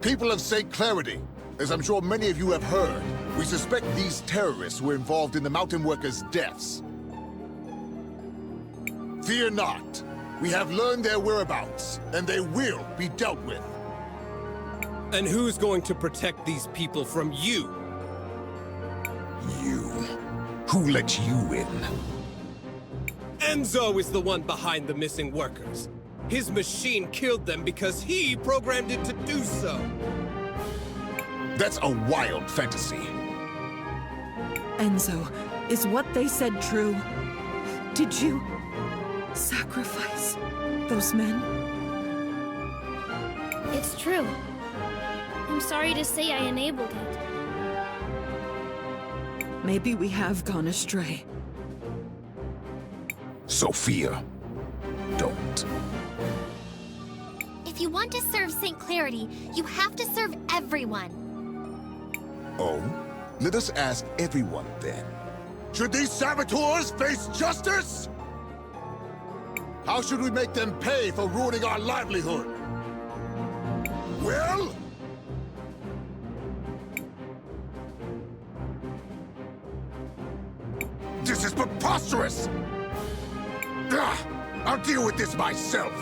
People of St. Clarity, as I'm sure many of you have heard, we suspect these terrorists were involved in the mountain workers' deaths. Fear not. We have learned their whereabouts, and they will be dealt with. And who's going to protect these people from you? You. Who let you in? Enzo is the one behind the missing workers. His machine killed them because he programmed it to do so. That's a wild fantasy. Enzo, is what they said true? Did you sacrifice those men? It's true. I'm sorry to say I enabled it. Maybe we have gone astray. Sophia, don't. If you want to serve St. Clarity, you have to serve everyone. Oh? Let us ask everyone then. Should these saboteurs face justice? How should we make them pay for ruining our livelihood? Well? This is preposterous! Ugh, I'll deal with this myself!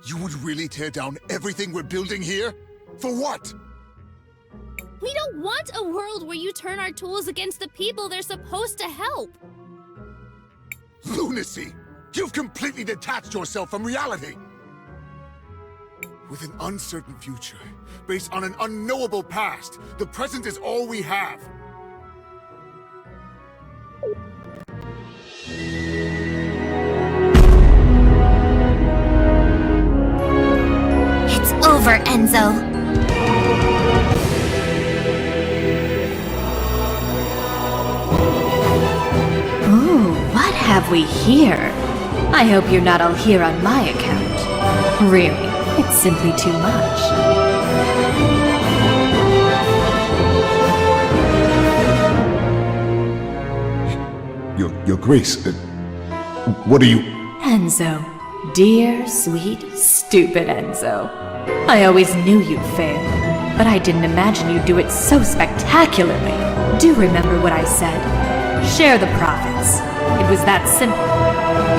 You would really tear down everything we're building here? For what? We don't want a world where you turn our tools against the people they're supposed to help. Lunacy! You've completely detached yourself from reality! With an uncertain future, based on an unknowable past, the present is all we have. It's over, Enzo. Ooh, what have we here? I hope you're not all here on my account. Really, it's simply too much. Your Grace, what are you... Enzo. Dear, sweet, stupid Enzo. I always knew you'd fail, but I didn't imagine you'd do it so spectacularly. Do remember what I said. Share the profits. It was that simple.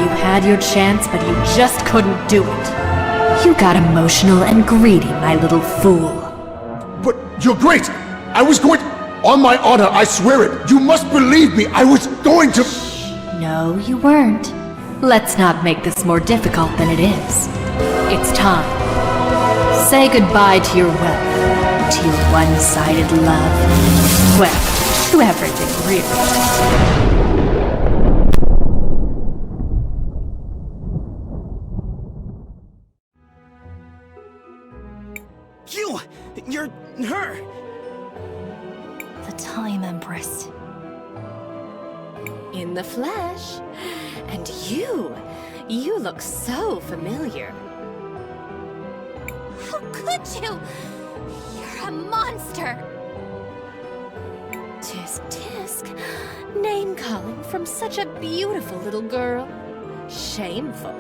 You had your chance, but you just couldn't do it. You got emotional and greedy, my little fool. But, Your Grace, I was going... On my honor, I swear it. You must believe me. I was going to... No, you weren't. Let's not make this more difficult than it is. It's time. Say goodbye to your wealth, to your one-sided love. Well, to everything, really. You're her! The Time Empress. In the flesh. And you look so familiar. How could you? You're a monster! Tisk tisk. Name-calling from such a beautiful little girl. Shameful.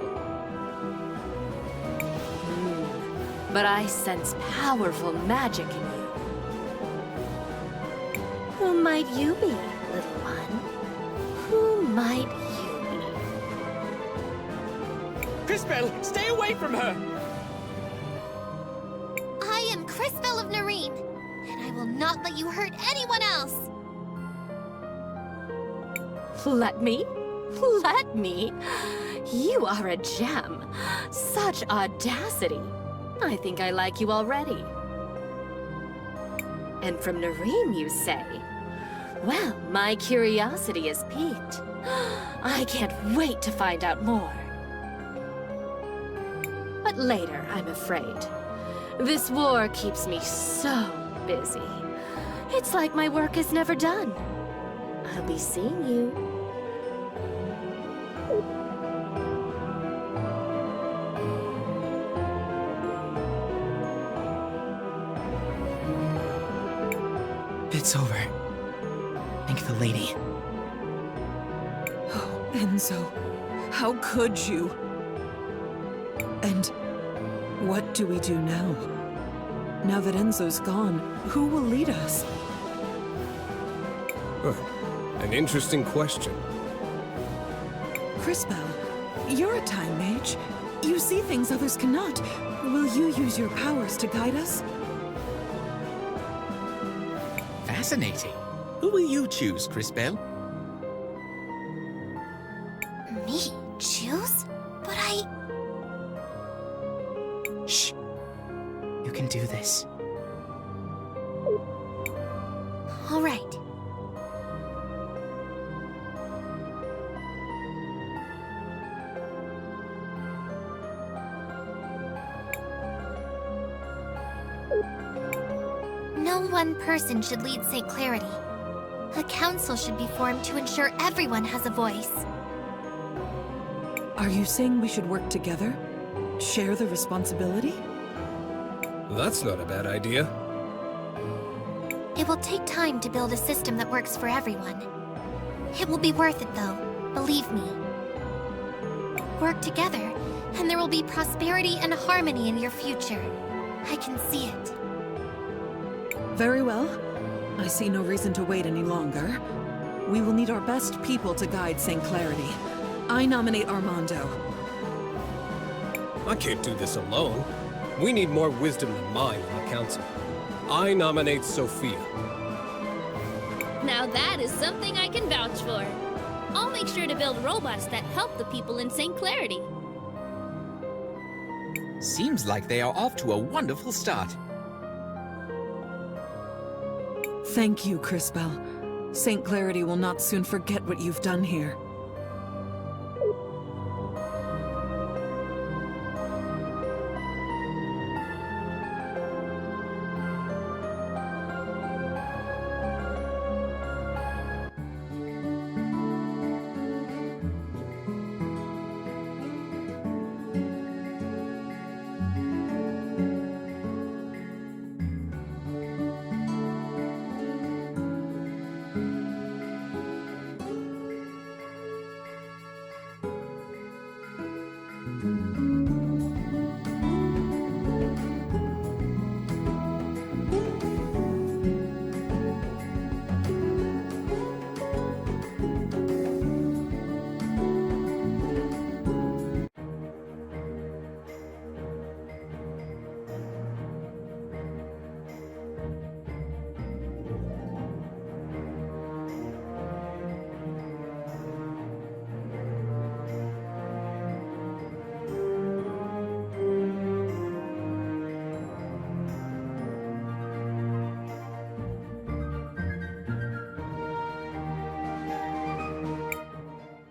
But I sense powerful magic in you. Who might you be, little one? Who might you be? CrisTales, stay away from her! I am CrisTales of Nareen, and I will not let you hurt anyone else. Let me? Let me? You are a gem. Such audacity. I think I like you already. And from Nareen, you say? Well, my curiosity is piqued. I can't wait to find out more. But later, I'm afraid. This war keeps me so busy. It's like my work is never done. I'll be seeing you. It's over. Thank the lady. Oh, Enzo. How could you? And what do we do now? Now that Enzo's gone, who will lead us? An interesting question. CrisTales, you're a time mage. You see things others cannot. Will you use your powers to guide us? Fascinating. Who will you choose, CrisTales? Me? Choose? But I... Shh. You can do this. All right. No one person should lead St. Clarity. A council should be formed to ensure everyone has a voice. Are you saying we should work together? Share the responsibility? That's not a bad idea. It will take time to build a system that works for everyone. It will be worth it, though. Believe me. Work together, and there will be prosperity and harmony in your future. I can see it. Very well. I see no reason to wait any longer. We will need our best people to guide St. Clarity. I nominate Armando. I can't do this alone. We need more wisdom than mine on the council. I nominate Sophia. Now that is something I can vouch for. I'll make sure to build robots that help the people in St. Clarity. Seems like they are off to a wonderful start. Thank you, CrisTales. St. Clarity will not soon forget what you've done here.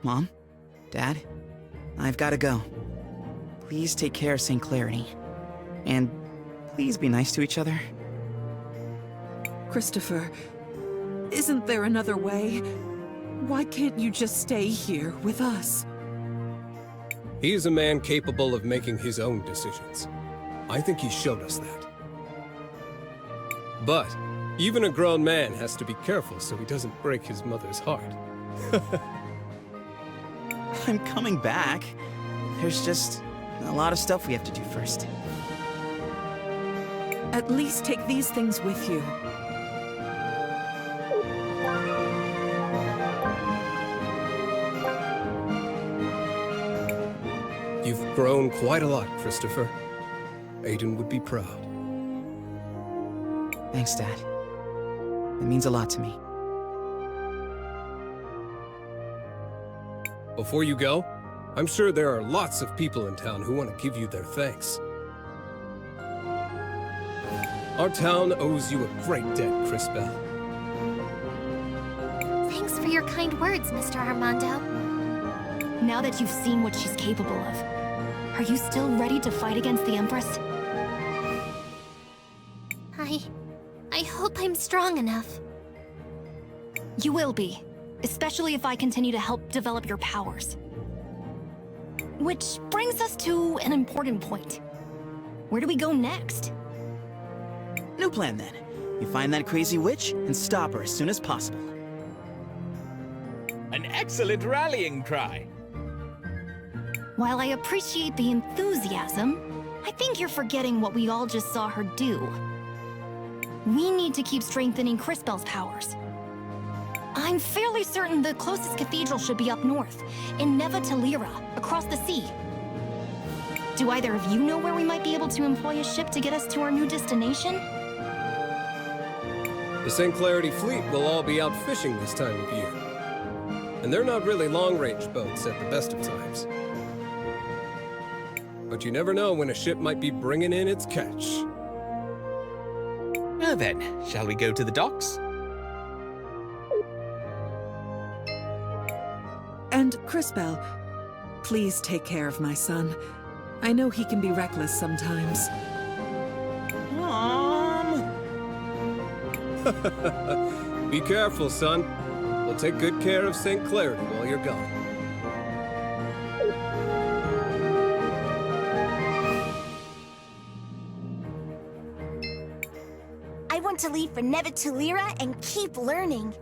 Mom? Dad? I've gotta go. Please take care of St. Clarity. And please be nice to each other. Christopher, isn't there another way? Why can't you just stay here with us? He is a man capable of making his own decisions. I think he showed us that. But even a grown man has to be careful so he doesn't break his mother's heart. I'm coming back. There's just a lot of stuff we have to do first. At least take these things with you. You've grown quite a lot, Christopher. Aiden would be proud. Thanks, Dad. It means a lot to me. Before you go, I'm sure there are lots of people in town who want to give you their thanks. Our town owes you a great debt, CrisTales. Thanks for your kind words, Mr. Armando. Now that you've seen what she's capable of, are you still ready to fight against the Empress? I hope I'm strong enough. You will be, especially if I continue to help develop your powers. Which brings us to an important point. Where do we go next? New plan then. You find that crazy witch and stop her as soon as possible. An excellent rallying cry. While I appreciate the enthusiasm, I think you're forgetting what we all just saw her do. We need to keep strengthening CrisTales' powers. I'm fairly certain the closest cathedral should be up north, in Neva Talira, across the sea. Do either of you know where we might be able to employ a ship to get us to our new destination? The St. Clarity fleet will all be out fishing this time of year. And they're not really long-range boats at the best of times. But you never know when a ship might be bringing in its catch. Now then, shall we go to the docks? And CrisTales, please take care of my son. I know he can be reckless sometimes. Mom! Be careful, son. We'll take good care of St. Clarity while you're gone. I want to leave for Neva Talira and keep learning.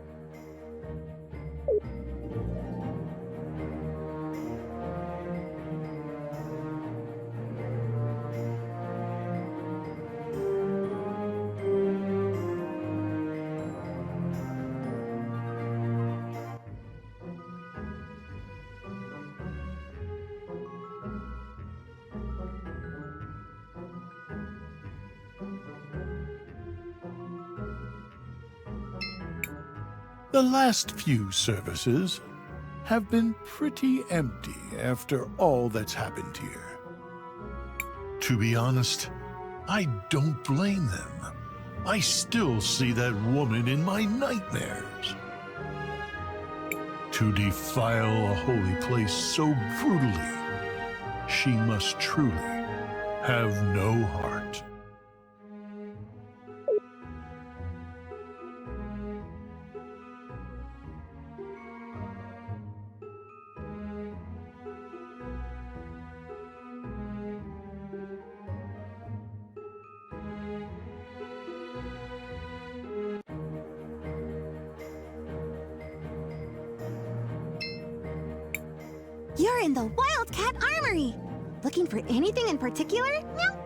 The last few services have been pretty empty after all that's happened here. To be honest, I don't blame them. I still see that woman in my nightmares. To defile a holy place so brutally, she must truly have no heart. You're in the Wildcat Armory! Looking for anything in particular? No?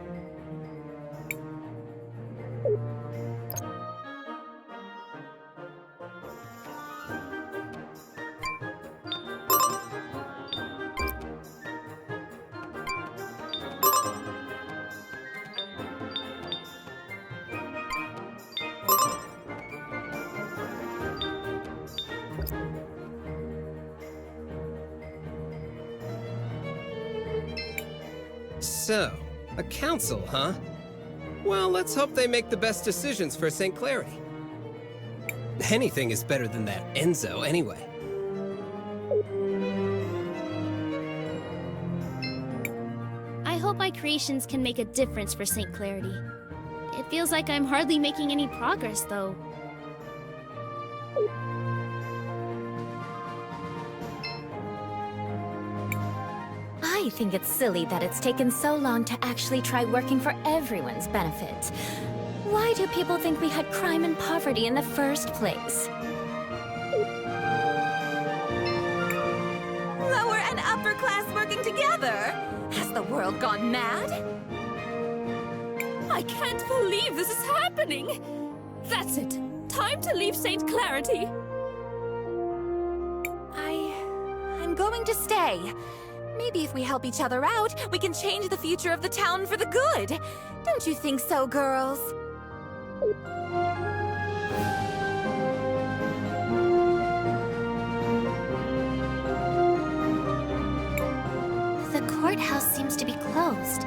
So, a council, huh? Well, let's hope they make the best decisions for St. Clarity. Anything is better than that Enzo, anyway. I hope my creations can make a difference for St. Clarity. It feels like I'm hardly making any progress, though. I think it's silly that it's taken so long to actually try working for everyone's benefit. Why do people think we had crime and poverty in the first place? Lower and upper class working together? Has the world gone mad? I can't believe this is happening! That's it! Time to leave St. Clarity! I'm going to stay. Maybe if we help each other out, we can change the future of the town for the good. Don't you think so, girls? The courthouse seems to be closed.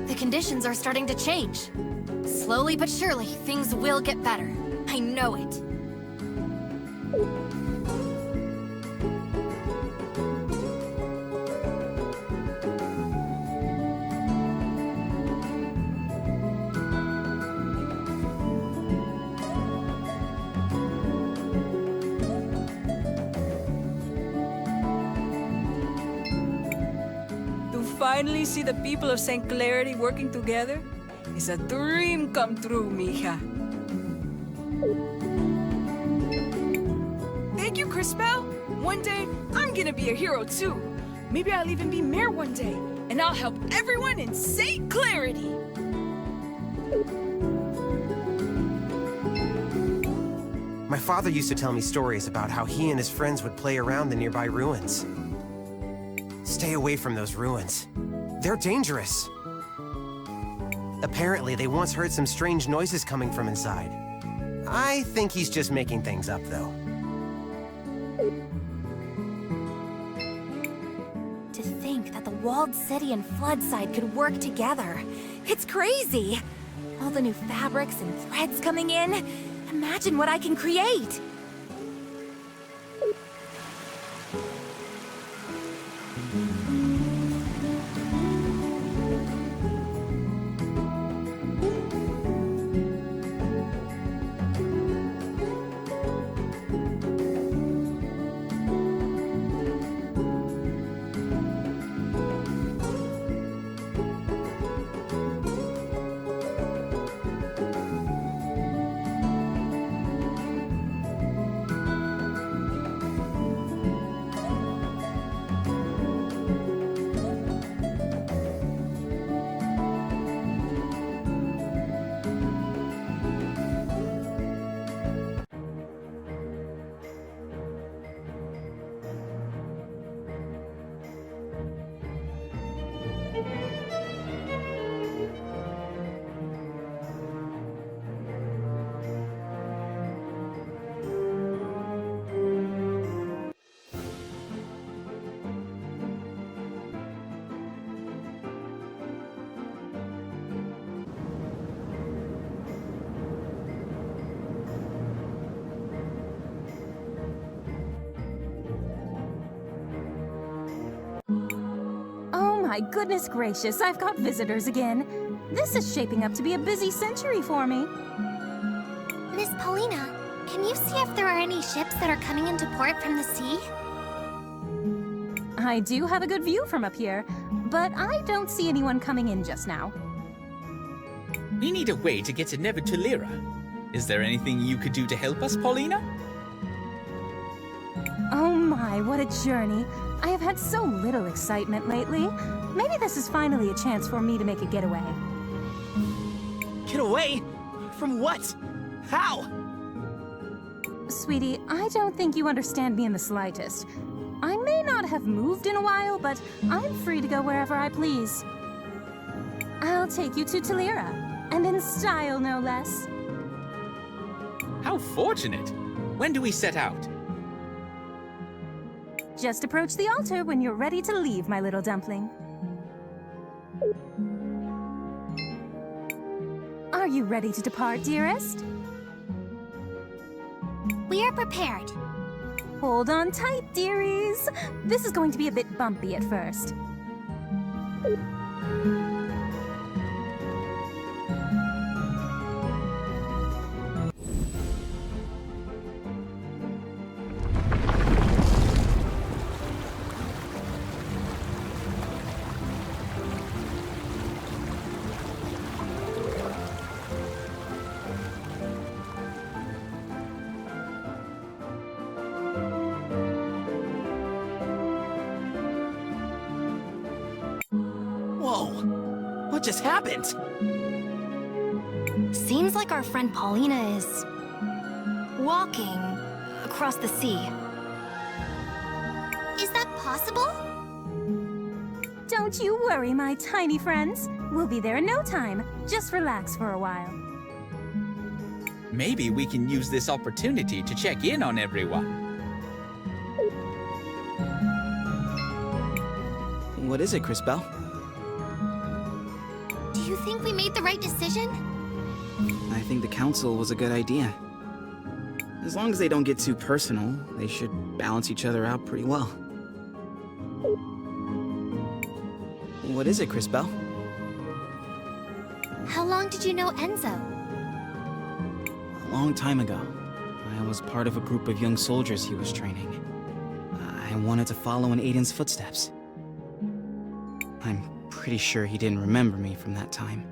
The conditions are starting to change. Slowly but surely, things will get better. I know it. Finally see the people of St. Clarity working together is a dream come true, mija. Thank you, CrisTales. One day, I'm gonna be a hero too. Maybe I'll even be mayor one day, and I'll help everyone in St. Clarity. My father used to tell me stories about how he and his friends would play around the nearby ruins. Stay away from those ruins. They're dangerous. Apparently, they once heard some strange noises coming from inside. I think he's just making things up, though. To think that the walled city and Floodside could work together. It's crazy! All the new fabrics and threads coming in. Imagine what I can create! My goodness gracious, I've got visitors again. This is shaping up to be a busy century for me. Miss Paulina, can you see if there are any ships that are coming into port from the sea? I do have a good view from up here, but I don't see anyone coming in just now. We need a way to get to Nevertolera. Is there anything you could do to help us, Paulina? Oh my, what a journey. I have had so little excitement lately. Maybe this is finally a chance for me to make a getaway. Get away? From what? How? Sweetie, I don't think you understand me in the slightest. I may not have moved in a while, but I'm free to go wherever I please. I'll take you to Tolera, and in style, no less. How fortunate! When do we set out? Just approach the altar when you're ready to leave, my little dumpling. Are you ready to depart, dearest? We are prepared. Hold on tight, dearies. This is going to be a bit bumpy at first. Whoa! What just happened? Seems like our friend Paulina is walking across the sea. Is that possible? Don't you worry, my tiny friends. We'll be there in no time. Just relax for a while. Maybe we can use this opportunity to check in on everyone. What is it, CrisTales? Do you think we made the right decision? I think the council was a good idea. As long as they don't get too personal, they should balance each other out pretty well. What is it, CrisTales? How long did you know Enzo? A long time ago, I was part of a group of young soldiers he was training. I wanted to follow in Aiden's footsteps. I'm pretty sure he didn't remember me from that time.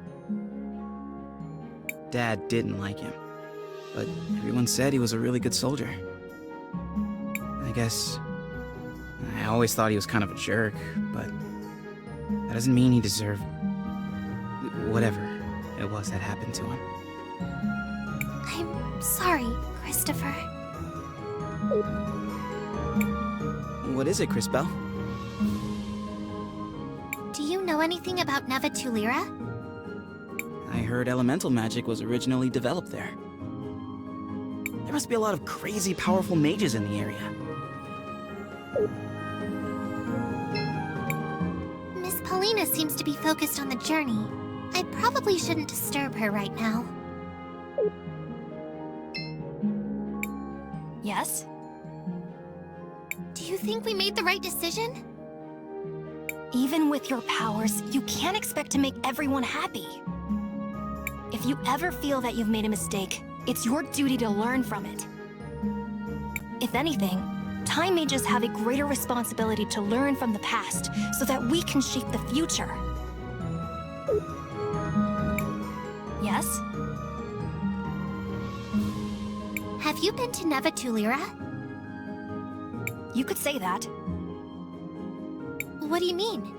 Dad didn't like him, but everyone said he was a really good soldier. I guess I always thought he was kind of a jerk, but that doesn't mean he deserved whatever it was that happened to him. I'm sorry, Christopher. What is it, CrisTales? Do you know anything about Neva Tulira? I heard elemental magic was originally developed there. There must be a lot of crazy powerful mages in the area. Miss Paulina seems to be focused on the journey. I probably shouldn't disturb her right now. Yes? Do you think we made the right decision? Even with your powers, you can't expect to make everyone happy. If you ever feel that you've made a mistake, it's your duty to learn from it. If anything, Time Mages have a greater responsibility to learn from the past so that we can shape the future. Yes? Have you been to Neva Tulira? You could say that. What do you mean?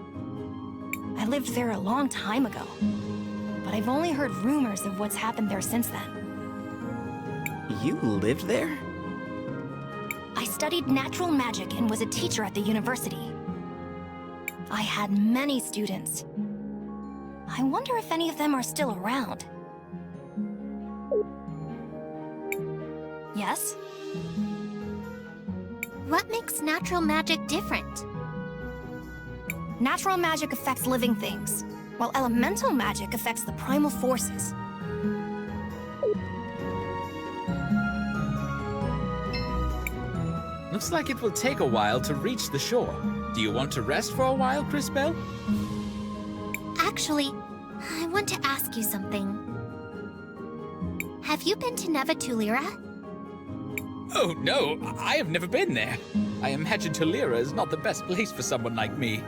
I lived there a long time ago, but I've only heard rumors of what's happened there since then. You lived there? I studied natural magic and was a teacher at the university. I had many students. I wonder if any of them are still around. Yes? What makes natural magic different? Natural magic affects living things, while elemental magic affects the primal forces. Looks like it will take a while to reach the shore. Do you want to rest for a while, CrisTales? Actually, I want to ask you something. Have you been to Neva Tulira? Oh no, I have never been there. I imagine Tulira is not the best place for someone like me.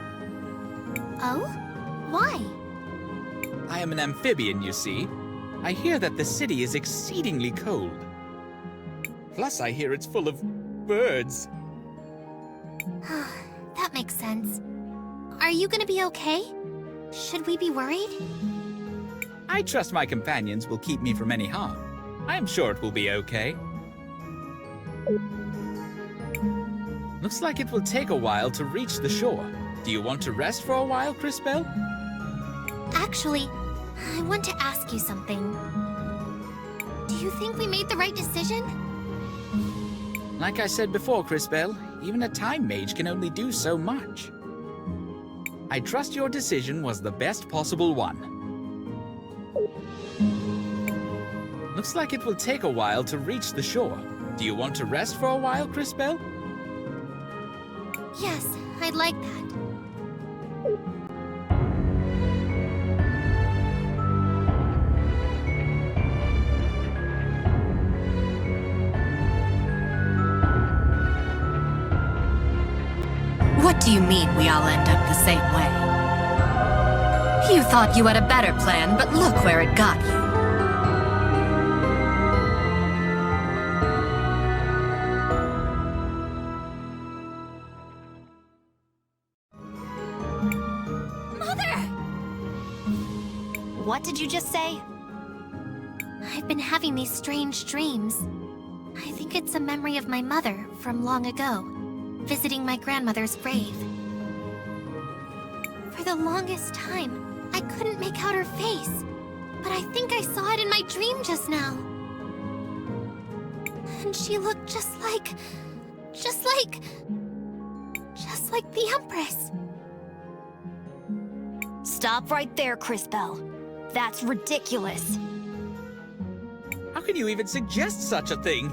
Oh? Why? I am an amphibian, you see. I hear that the city is exceedingly cold. Plus, I hear it's full of birds. That makes sense. Are you gonna be okay? Should we be worried? I trust my companions will keep me from any harm. I am sure it will be okay. Looks like it will take a while to reach the shore. Do you want to rest for a while, CrisTales? Actually, I want to ask you something. Do you think we made the right decision? Like I said before, CrisTales, even a time mage can only do so much. I trust your decision was the best possible one. Looks like it will take a while to reach the shore. Do you want to rest for a while, CrisTales? Yes, I'd like that. What do you mean we all end up the same way? You thought you had a better plan, but look where it got you. Mother! What did you just say? I've been having these strange dreams. I think it's a memory of my mother from long ago, visiting my grandmother's grave. For the longest time, I couldn't make out her face, but I think I saw it in my dream just now. And she looked just like the Empress. Stop right there, CrisTales. That's ridiculous. How can you even suggest such a thing?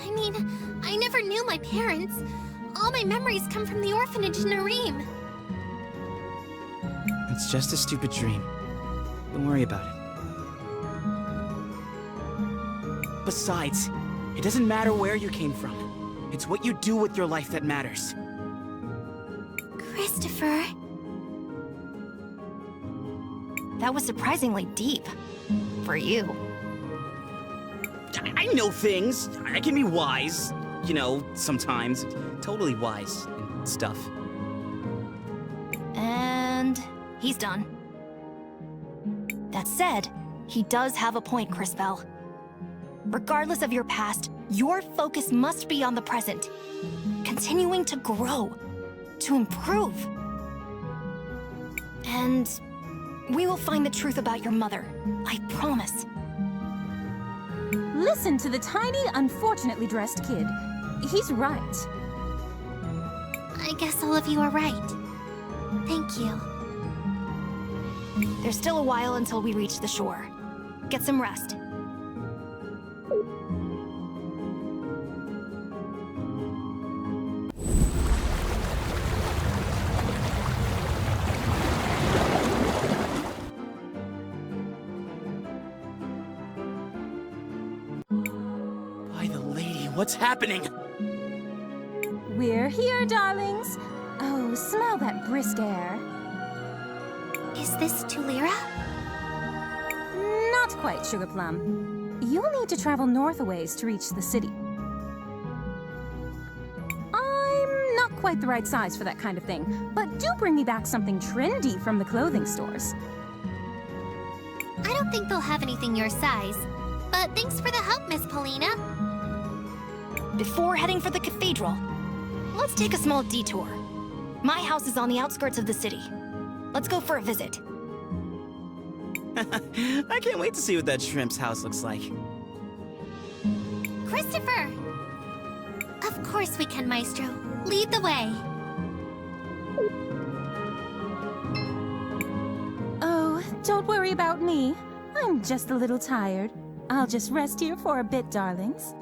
I mean, I never knew my parents. All my memories come from the orphanage in Nareem. It's just a stupid dream. Don't worry about it. Besides, it doesn't matter where you came from. It's what you do with your life that matters. Christopher. That was surprisingly deep. For you. I know things. I can be wise. You know, sometimes. Totally wise and stuff. And he's done. That said, he does have a point, CrisTales. Regardless of your past, your focus must be on the present. Continuing to grow. To improve. And we will find the truth about your mother. I promise. Listen to the tiny, unfortunately dressed kid. He's right. I guess all of you are right. Thank you. There's still a while until we reach the shore. Get some rest. What's happening? We're here, darlings. Oh, smell that brisk air. Is this Tulira? Not quite, Sugar Plum. You'll need to travel north a ways to reach the city. I'm not quite the right size for that kind of thing, but do bring me back something trendy from the clothing stores. I don't think they'll have anything your size, but thanks for the help, Miss Paulina. Before heading for the cathedral, let's take a small detour. My house is on the outskirts of the city. Let's go for a visit. I can't wait to see what that shrimp's house looks like. Christopher! Of course we can, Maestro. Lead the way. Oh, don't worry about me. I'm just a little tired. I'll just rest here for a bit, darlings.